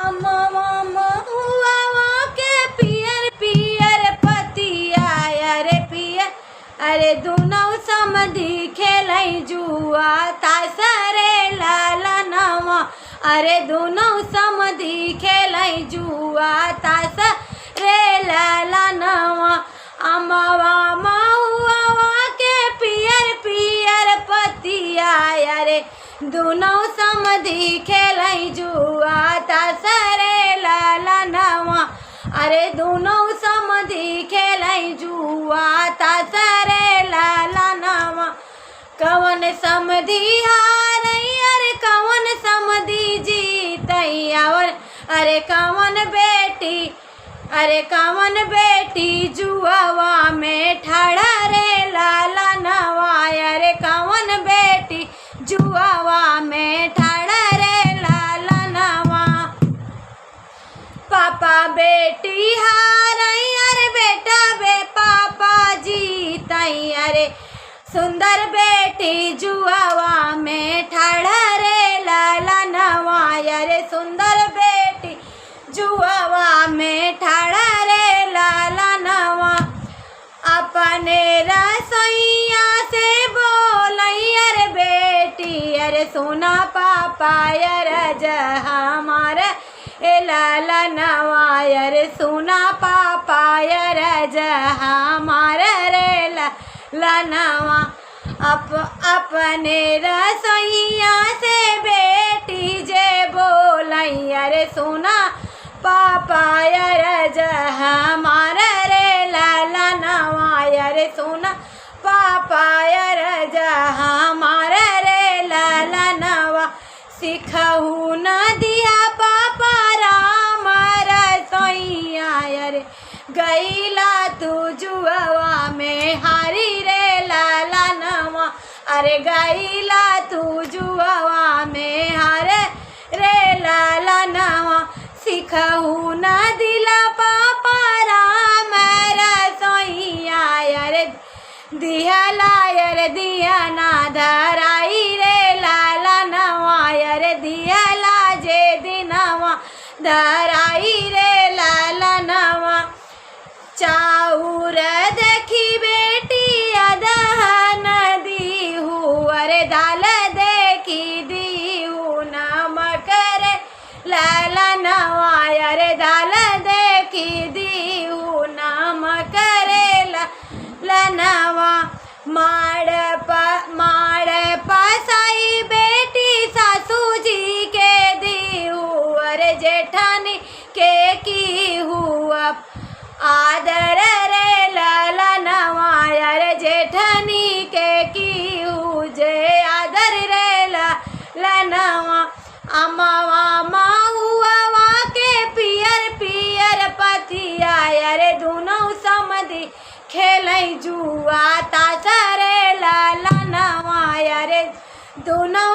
अम्मा महुआ के पियर पियर पतिया अरे पियर अरे दुनौ समधी खेलै जुआ तासरे लालनवा अरे दुनौ समधी खेलै जुआ तासरे लालनवा अम्मा महुआ के पियर पियर पतिया अरे दुनौ समधी खेलै जुआ तासरे लालनवा अरे दुनौ समधी खेलै जुआ तासरे लालनवा कवन समधी हारै अरे कवन समधी जीतै अरे कवन बेटी जुआवा में ठाड़ा रे लालनवा अरे कवन बेटी जुआवा में ठाड़ा रे लालनवा पापा बेटी हारै अरे बेटा बे पापा जीतै अरे सुंदर बेटी जुआवा में ठाड़ा रे लालनवा अरे सुंदर बेटी जुआवा में ठाड़ा रे लालनवा अपने रसोइया से बोलै अरे बेटी अरे सोना पापा अरे हमारे लालनवा अरे सोना पापा अरे हमारे रे लालनवा अपने रसोइया से बेटी जे बोलै अरे सोना पापा अरे हमारे रे लालनवा अरे सोना पापा अरे हमारे रे लालनवा सिखहु न दिया पापा राम रसोइया अरे गईला तू जुआवा में हारी रे लालनवा अरे गईला तू जुआवा में हारे रे लालनवा सिखहु न दिला पापा राम रसोइया अरे दिहला अरे दिया ना धराई रे लालनवा अरे दिहला जे दिनवा धराई रे लालनवा चाउर देखी बेटी अदहन दीहू अरे दाल देखी दीहू नमक रे लालनवा अरे दाल देखी दीहू नमक रे लालनवा माड़ पसाई बेटी सासू जी के दीहू अरे जेठानी के की हुआ आदर रे लालनवा अरे जेठानी के की जे आदर रे लालनवा अम्मा महुआ के पियर पियर पतिया अरे दुनौ समधी खेलै जुआ तासरे लालनवा अरे दुनौ